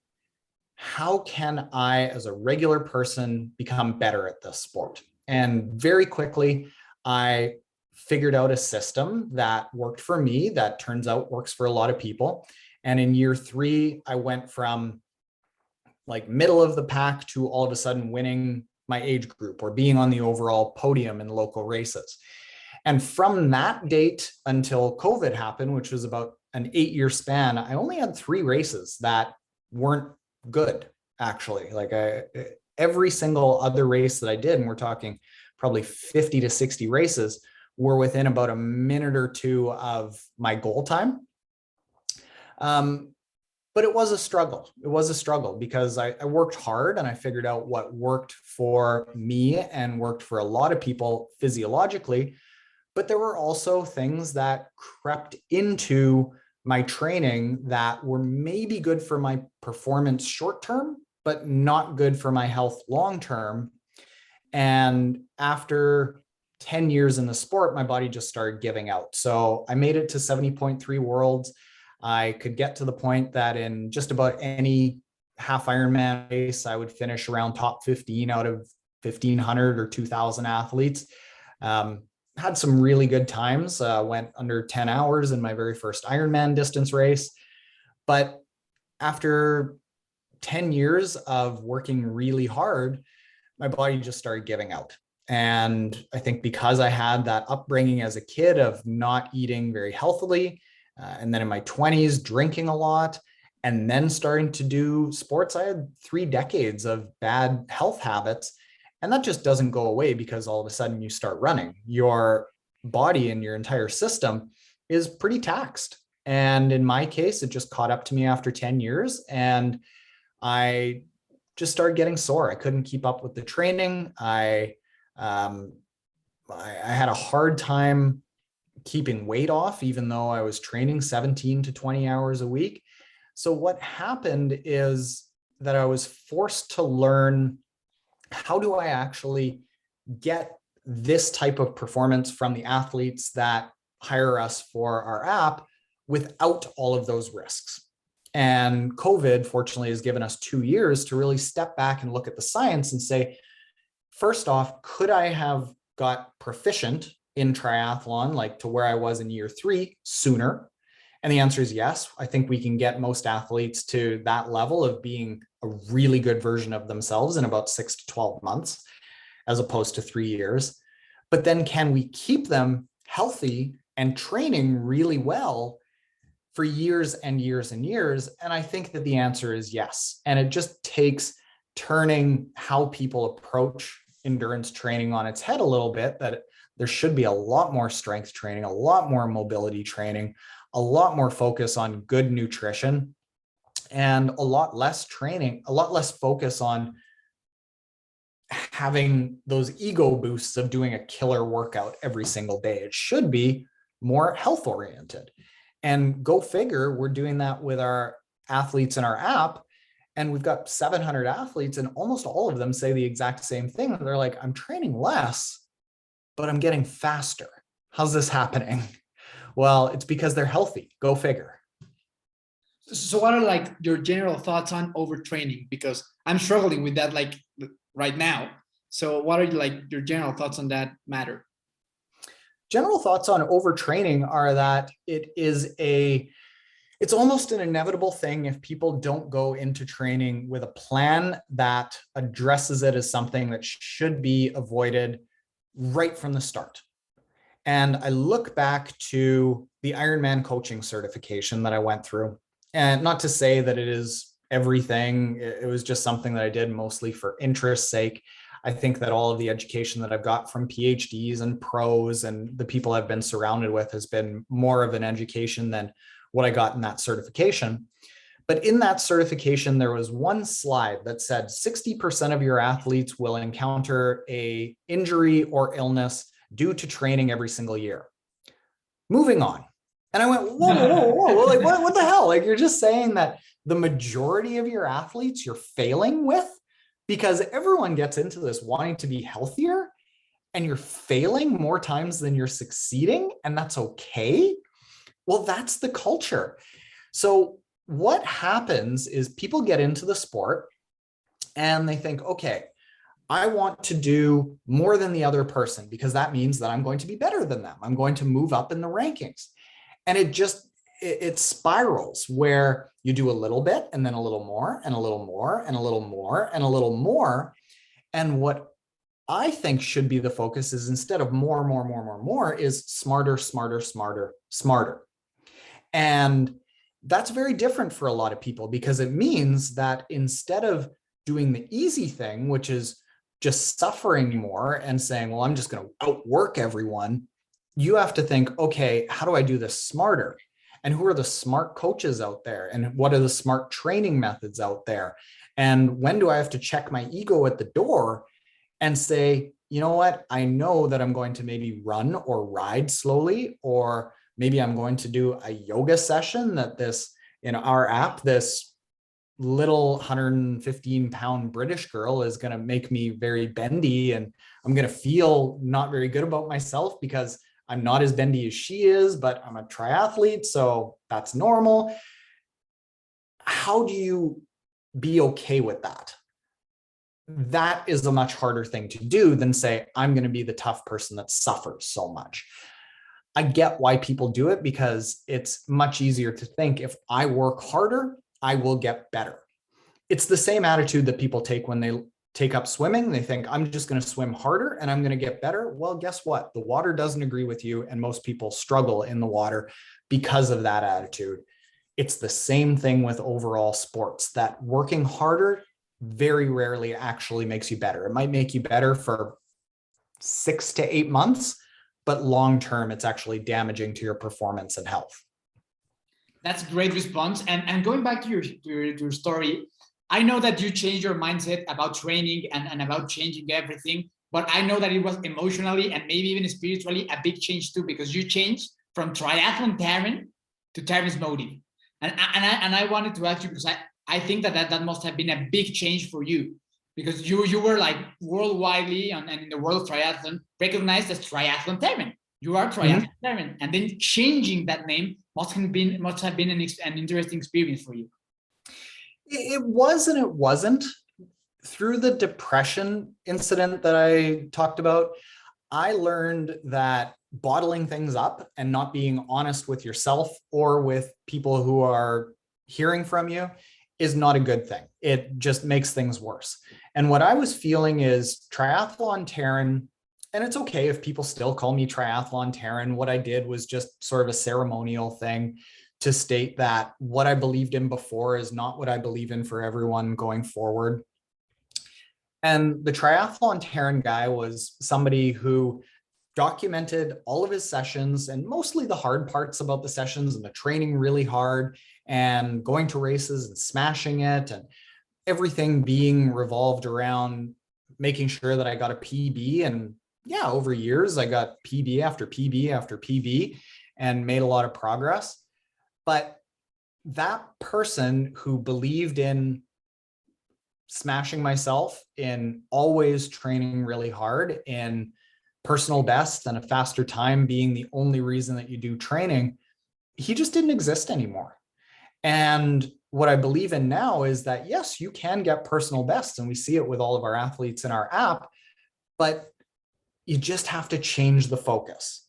how can I, as a regular person, become better at this sport? And very quickly, I figured out a system that worked for me, that turns out works for a lot of people. And in year 3, I went from like middle of the pack to all of a sudden winning my age group or being on the overall podium in local races. And from that date until COVID happened, which was about an 8-year span, I only had 3 races that weren't good, actually. Like every single other race that I did, and we're talking probably 50 to 60 races, were within about a minute or 2 of my goal time. But it was a struggle. It was a struggle because I worked hard and I figured out what worked for me and worked for a lot of people physiologically. But there were also things that crept into my training that were maybe good for my performance short term, but not good for my health long term. And after 10 years in the sport, my body just started giving out. So I made it to 70.3 worlds. I could get to the point that in just about any half Ironman race, I would finish around top 15 out of 1,500 or 2,000 athletes. Had some really good times, went under 10 hours in my very first Ironman distance race. But after 10 years of working really hard, my body just started giving out. And I think because I had that upbringing as a kid of not eating very healthily, and then in my 20s, drinking a lot, and then starting to do sports, I had 3 decades of bad health habits. And that just doesn't go away because all of a sudden you start running. Your body and your entire system is pretty taxed. And in my case, it just caught up to me after 10 years. And I just started getting sore. I couldn't keep up with the training. I had a hard time keeping weight off, even though I was training 17 to 20 hours a week. So what happened is that I was forced to learn, how do I actually get this type of performance from the athletes that hire us for our app without all of those risks? And COVID, fortunately, has given us 2 years to really step back and look at the science and say, first off, could I have got proficient in triathlon, like to where I was in year 3 sooner? And the answer is yes. I think we can get most athletes to that level of being a really good version of themselves in about 6 to 12 months, as opposed to 3 years. But then can we keep them healthy and training really well for years and years and years? And I think that the answer is yes. And it just takes turning how people approach endurance training on its head a little bit, that there should be a lot more strength training, a lot more mobility training, a lot more focus on good nutrition, and a lot less training, a lot less focus on having those ego boosts of doing a killer workout every single day. It should be more health oriented. And go figure, we're doing that with our athletes in our app. And we've got 700 athletes, and almost all of them say the exact same thing. They're like, I'm training less, but I'm getting faster. How's this happening? Well, it's because they're healthy. Go figure. So what are like your general thoughts on overtraining? Because I'm struggling with that. Like right now. So what are your general thoughts on that matter? General thoughts on overtraining are that it's almost an inevitable thing if people don't go into training with a plan that addresses it as something that should be avoided right from the start. And I look back to the Ironman coaching certification that I went through, and not to say that it is everything. It was just something that I did mostly for interest's sake. I think that all of the education that I've got from PhDs and pros and the people I've been surrounded with has been more of an education than what I got in that certification. But in that certification, there was one slide that said 60% of your athletes will encounter an injury or illness due to training every single year. Moving on. And I went, whoa, like what the hell? Like, you're just saying that the majority of your athletes you're failing with, because everyone gets into this wanting to be healthier, and you're failing more times than you're succeeding, and that's okay. Well, that's the culture. So what happens is people get into the sport and they think, okay, I want to do more than the other person because that means that I'm going to be better than them. I'm going to move up in the rankings. And it spirals where you do a little bit and then a little more and a little more and a little more and a little more. And what I think should be the focus is, instead of more, is smarter, smarter, smarter, smarter. And that's very different for a lot of people, because it means that instead of doing the easy thing, which is just suffering more and saying, well, I'm just going to outwork everyone, you have to think, okay, how do I do this smarter? And who are the smart coaches out there? And what are the smart training methods out there? And when do I have to check my ego at the door and say, you know what, I know that I'm going to maybe run or ride slowly, or maybe I'm going to do a yoga session that this, in our app, this little 115-pound British girl is going to make me very bendy, and I'm going to feel not very good about myself because I'm not as bendy as she is, but I'm a triathlete, so that's normal. How do you be okay with that? That is a much harder thing to do than say, I'm going to be the tough person that suffers so much. I get why people do it, because it's much easier to think, if I work harder, I will get better. It's the same attitude that people take when they take up swimming. They think, I'm just going to swim harder and I'm going to get better. Well, guess what? The water doesn't agree with you, and most people struggle in the water because of that attitude. It's the same thing with overall sports, that working harder very rarely actually makes you better. It might make you better for 6 to 8 months, but long-term, it's actually damaging to your performance and health. That's a great response. And going back to your story, I know that you changed your mindset about training and about changing everything, but I know that it was emotionally and maybe even spiritually a big change too, because you changed from Triathlon Taren to Taren's Mottiv. And I wanted to ask you, because I think that must have been a big change for you, because you were like worldwidely and in the world of triathlon recognized as Triathlon Taren. You are Triathlon Taren, and then changing that name must have been an interesting experience for you. It was and it wasn't. Through the depression incident that I talked about, I learned that bottling things up and not being honest with yourself or with people who are hearing from you is not a good thing. It just makes things worse. And what I was feeling is Triathlon Taren, and it's okay if people still call me Triathlon Taren. What I did was just sort of a ceremonial thing to state that what I believed in before is not what I believe in for everyone going forward. And the Triathlon Taren guy was somebody who documented all of his sessions, and mostly the hard parts about the sessions and the training really hard and going to races and smashing it, and everything being revolved around making sure that I got a PB. And yeah, over years, I got PB after PB after PB and made a lot of progress. But that person who believed in smashing myself, in always training really hard, in personal best and a faster time being the only reason that you do training, he just didn't exist anymore. And what I believe in now is that, yes, you can get personal bests, and we see it with all of our athletes in our app, but you just have to change the focus.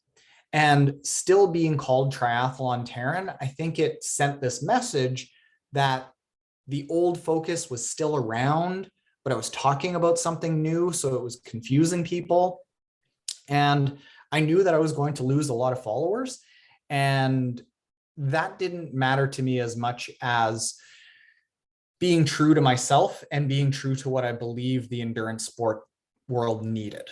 And still being called Triathlon Taren, I think it sent this message that the old focus was still around, but I was talking about something new, so it was confusing people. And I knew that I was going to lose a lot of followers, and that didn't matter to me as much as being true to myself and being true to what I believe the endurance sport world needed.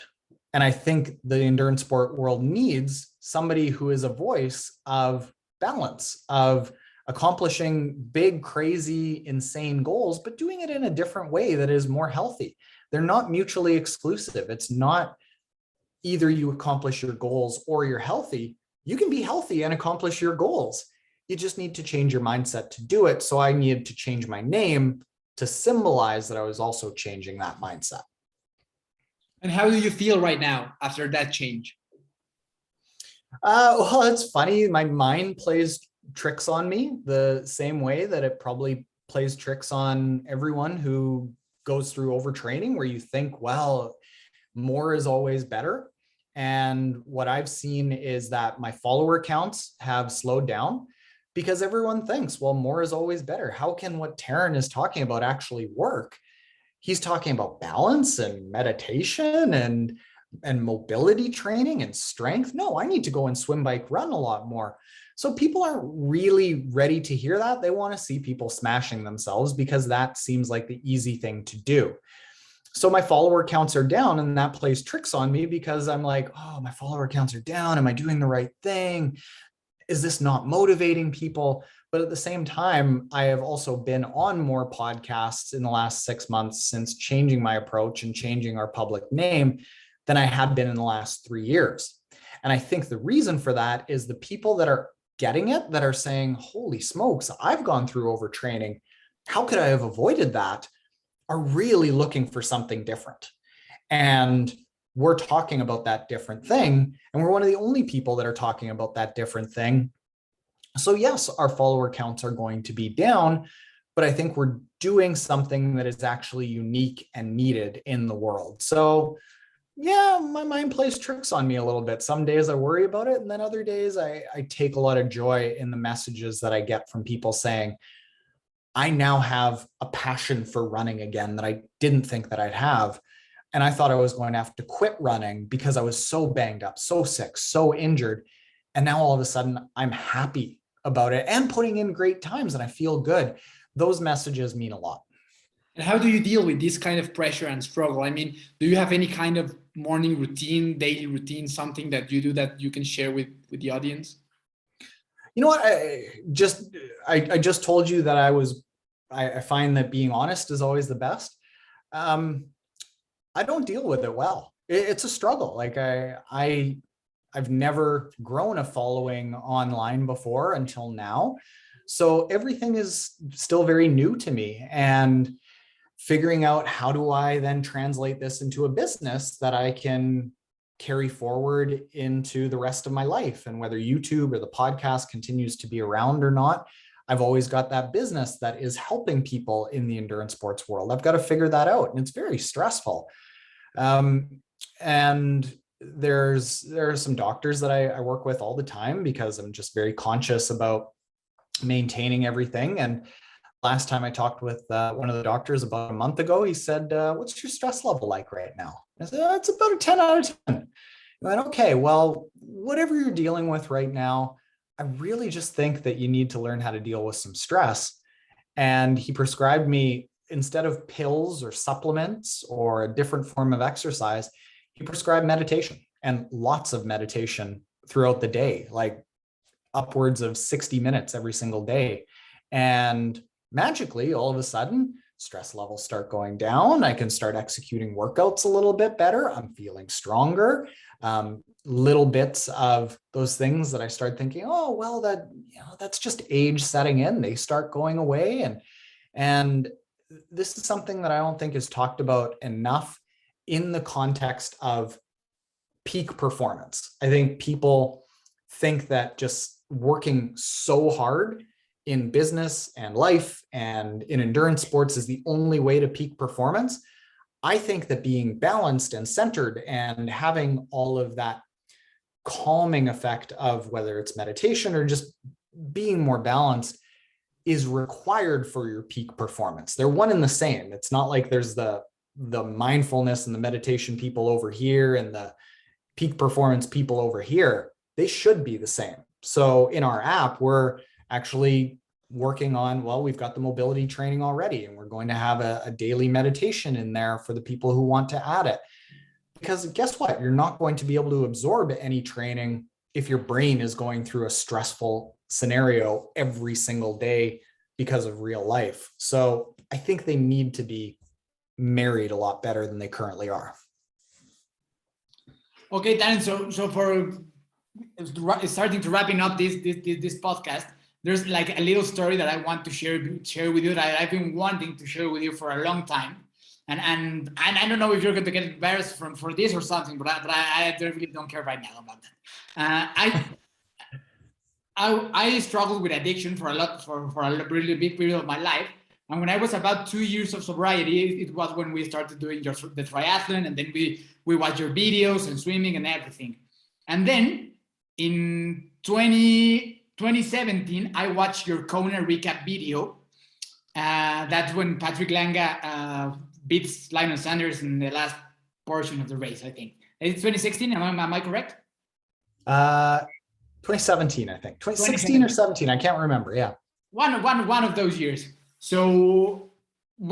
And I think the endurance sport world needs somebody who is a voice of balance, of accomplishing big, crazy, insane goals, but doing it in a different way that is more healthy. They're not mutually exclusive. It's not either you accomplish your goals or you're healthy. You can be healthy and accomplish your goals. You just need to change your mindset to do it. So I needed to change my name to symbolize that I was also changing that mindset. And how do you feel right now after that change? Well, it's funny. My mind plays tricks on me the same way that it probably plays tricks on everyone who goes through overtraining, where you think, well, more is always better. And what I've seen is that my follower counts have slowed down because everyone thinks, well, more is always better. How can what Taren is talking about actually work? He's talking about balance and meditation and mobility training and strength. No, I need to go and swim, bike, run a lot more. So people aren't really ready to hear that. They want to see people smashing themselves because that seems like the easy thing to do. So my follower counts are down, and that plays tricks on me because I'm like, oh, my follower counts are down. Am I doing the right thing? Is this not motivating people? But at the same time, I have also been on more podcasts in the last 6 months since changing my approach and changing our public name than I had been in the last 3 years. And I think the reason for that is the people that are getting it, that are saying, holy smokes, I've gone through overtraining. How could I have avoided that? Are really looking for something different. And we're talking about that different thing. And we're one of the only people that are talking about that different thing. So yes, our follower counts are going to be down, but I think we're doing something that is actually unique and needed in the world. So yeah, my mind plays tricks on me a little bit. Some days I worry about it. And then other days I take a lot of joy in the messages that I get from people saying, I now have a passion for running again that I didn't think that I'd have. And I thought I was going to have to quit running because I was so banged up, so sick, so injured. And now all of a sudden I'm happy about it and putting in great times and I feel good. Those messages mean a lot. And how do you deal with this kind of pressure and struggle? I mean, do you have any kind of morning routine, daily routine, something that you do that you can share with the audience? You know what? I just told you that I find that being honest is always the best. I don't deal with it well. It's a struggle. Like I've never grown a following online before until now. So everything is still very new to me, and figuring out how do I then translate this into a business that I can carry forward into the rest of my life. And whether YouTube or the podcast continues to be around or not, I've always got that business that is helping people in the endurance sports world. I've got to figure that out. And it's very stressful. And there are some doctors that I work with all the time because I'm just very conscious about maintaining everything. And last time I talked with one of the doctors about a month ago, he said, what's your stress level like right now? I said, it's about a 10 out of 10. I went, okay, well, whatever you're dealing with right now, I really just think that you need to learn how to deal with some stress. And he prescribed me, instead of pills or supplements or a different form of exercise, he prescribed meditation, and lots of meditation throughout the day, like upwards of 60 minutes every single day. And magically, all of a sudden, stress levels start going down. I can start executing workouts a little bit better. I'm feeling stronger. Little bits of those things that I start thinking, oh, well, that's just age setting in. They start going away. And this is something that I don't think is talked about enough in the context of peak performance. I think people think that just working so hard in business and life and in endurance sports is the only way to peak performance. I think that being balanced and centered and having all of that calming effect of whether it's meditation or just being more balanced is required for your peak performance. They're one and the same. It's not like there's the mindfulness and the meditation people over here and the peak performance people over here. They should be the same. So in our app, we're actually working on, well, we've got the mobility training already, and we're going to have a daily meditation in there for the people who want to add it. Because guess what? You're not going to be able to absorb any training if your brain is going through a stressful scenario every single day because of real life. So I think they need to be married a lot better than they currently are. Okay, Taren, so for starting to wrapping up this podcast, there's like a little story that I want to share with you that I've been wanting to share with you for a long time. And I don't know if you're going to get embarrassed for this or something, but I really don't care right now about that. I struggled with addiction for a really big period of my life. And when I was about 2 years of sobriety, it was when we started doing the triathlon, and then we watched your videos and swimming and everything. And then in 2017, I watched your Kona recap video. That's when Patrick Langa beats Lionel Sanders in the last portion of the race, I think. It's 2016, am I correct? 2017, I think. 2016 or 17, I can't remember, yeah. One of those years. So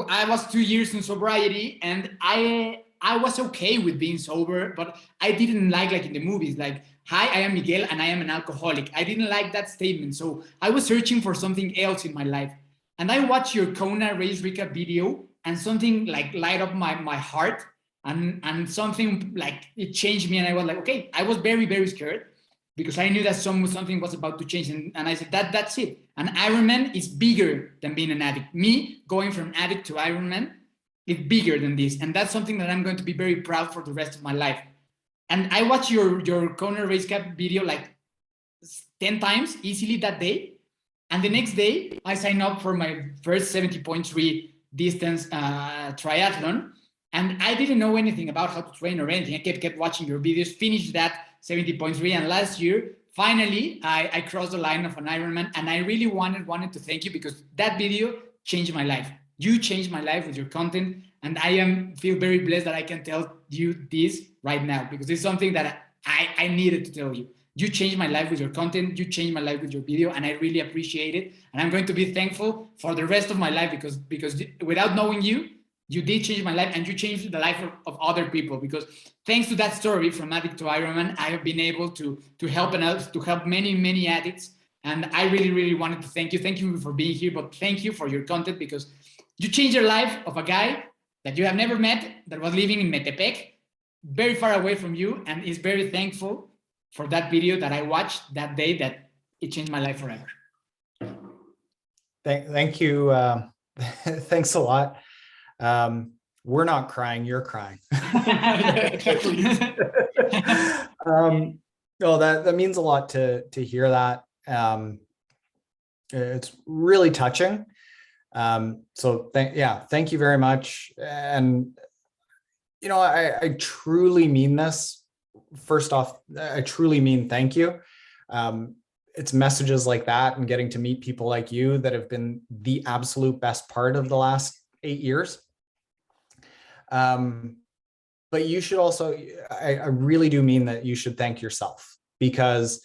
I was 2 years in sobriety, and I was okay with being sober, but I didn't like in the movies, like, hi, I am Miguel and I am an alcoholic. I didn't like that statement. So I was searching for something else in my life. And I watched your Kona race recap video, and something like light up my heart, and something like it changed me. And I was like, okay, I was very, very scared because I knew that something was about to change. And I said, that's it. And Ironman is bigger than being an addict. Me going from addict to Ironman, it's bigger than this. And that's something that I'm going to be very proud for the rest of my life. And I watched your Kona race cap video like 10 times easily that day. And the next day, I signed up for my first 70.3 distance triathlon. And I didn't know anything about how to train or anything. I kept watching your videos, finished that 70.3. And last year, finally, I crossed the line of an Ironman. And I really wanted to thank you, because that video changed my life. You changed my life with your content. And I feel very blessed that I can tell you this right now, because it's something that I needed to tell you. You changed my life with your content. You changed my life with your video, and I really appreciate it. And I'm going to be thankful for the rest of my life, because without knowing you, you did change my life, and you changed the life of other people. Because thanks to that story from addict to Ironman, I have been able to help many, many addicts. And I really, really wanted to thank you. Thank you for being here, but thank you for your content, because you changed the life of a guy that you have never met, that was living in Metepec, very far away from you, and is very thankful for that video that I watched that day, that it changed my life forever. Thank you. Thanks a lot. We're not crying, you're crying. Oh, that means a lot to hear that. It's really touching. So thank you very much. And, I truly mean this. First off, I truly mean thank you. It's messages like that and getting to meet people like you that have been the absolute best part of the last 8 years. But you should also, I really do mean that you should thank yourself, because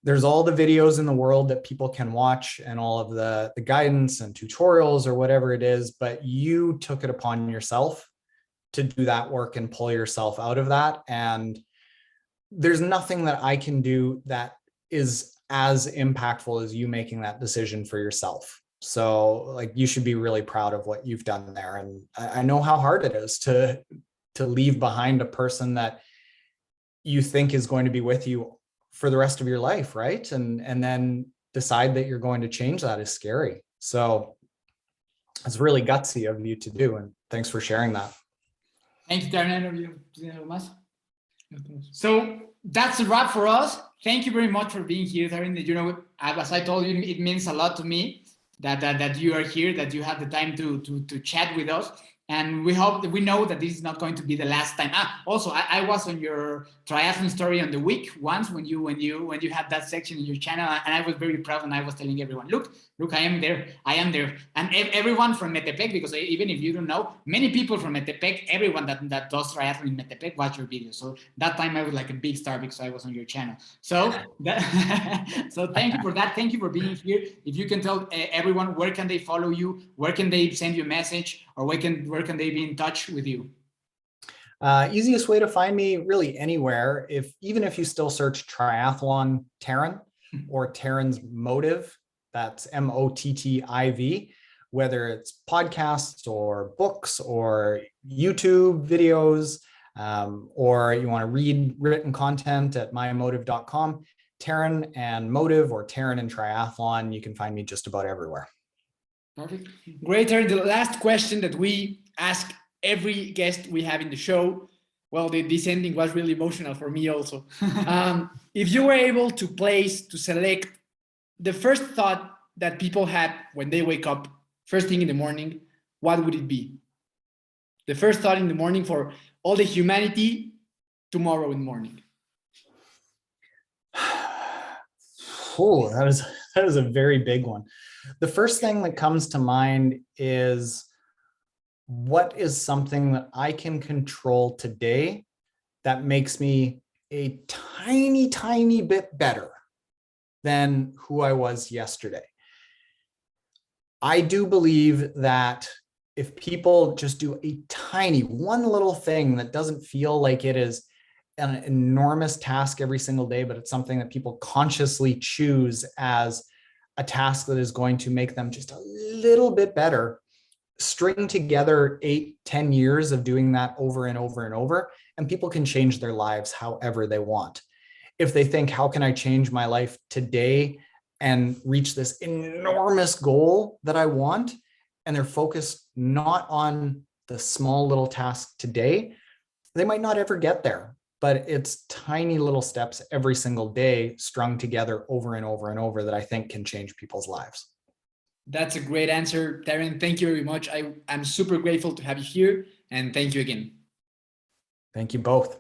there's all the videos in the world that people can watch and all of the guidance and tutorials or whatever it is, but you took it upon yourself to do that work and pull yourself out of that. And there's nothing that I can do that is as impactful as you making that decision for yourself. So you should be really proud of what you've done there. And I know how hard it is to leave behind a person that you think is going to be with you for the rest of your life, right? And then decide that you're going to change that is scary. So it's really gutsy of you to do. And thanks for sharing that. Thank you, Taren. So that's a wrap for us. Thank you very much for being here, Taren. You know, as I told you, it means a lot to me that you are here, that you have the time to chat with us. And we hope that we know that this is not going to be the last time. Also, I was on your triathlon story on the week once when you had that section in your channel, and I was very proud, and I was telling everyone, look, I am there, and everyone from Metepec, because even if you don't know, many people from Metepec, everyone that does triathlon in Metepec watch your videos. So that time I was like a big star because I was on your channel. So so thank you for that. Thank you for being here. If you can tell everyone, where can they follow you? Where can they send you a message? Or where can they be in touch with you? Easiest way to find me really anywhere. Even if you still search Triathlon Taren or Taren's Mottiv, that's Mottiv, whether it's podcasts or books or YouTube videos, or you want to read written content at mymottiv.com, Taren and Mottiv or Taren and Triathlon, you can find me just about everywhere. Perfect. Great, Taren. The last question that we ask every guest we have in the show, well, this ending was really emotional for me also. If you were able to select the first thought that people had when they wake up, first thing in the morning, what would it be? The first thought in the morning for all the humanity tomorrow in the morning. Oh, that is a very big one. The first thing that comes to mind is, what is something that I can control today that makes me a tiny, tiny bit better than who I was yesterday? I do believe that if people just do one little thing that doesn't feel like it is an enormous task every single day, but it's something that people consciously choose as a task that is going to make them just a little bit better, string together 8-10 years of doing that over and over and over, and people can change their lives however they want. If they think, how can I change my life today and reach this enormous goal that I want, and they're focused not on the small little task today, they might not ever get there. But it's tiny little steps every single day strung together over and over and over that I think can change people's lives. That's a great answer, Taren. Thank you very much. I'm super grateful to have you here, and thank you again. Thank you both.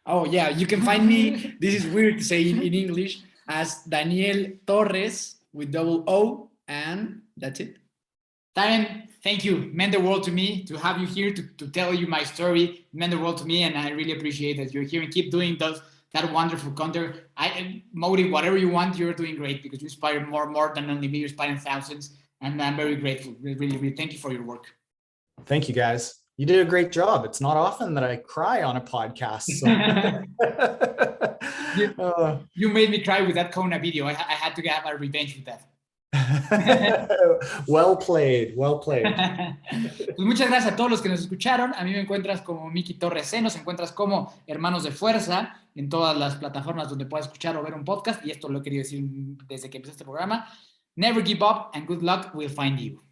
Oh yeah, you can find me, this is weird to say in English, as Daniel Torres with double O, and that's it. Taren, thank you. It meant the world to me to have you here to tell you my story. It meant the world to me, and I really appreciate that you're here and keep doing that wonderful content. Mottiv, whatever you want, you're doing great, because you inspire more than only me. You're inspiring thousands, and I'm very grateful. Really, really thank you for your work. Thank you, guys. You did a great job. It's not often that I cry on a podcast. So. You made me cry with that Kona video. I had to have a revenge with that. Well played, well played. Pues muchas gracias a todos los que nos escucharon. A mí me encuentras como Miki Torres C, nos encuentras como Hermanos de Fuerza en todas las plataformas donde puedas escuchar o ver un podcast, y esto lo he querido decir desde que empecé este programa. Never give up and good luck will find you.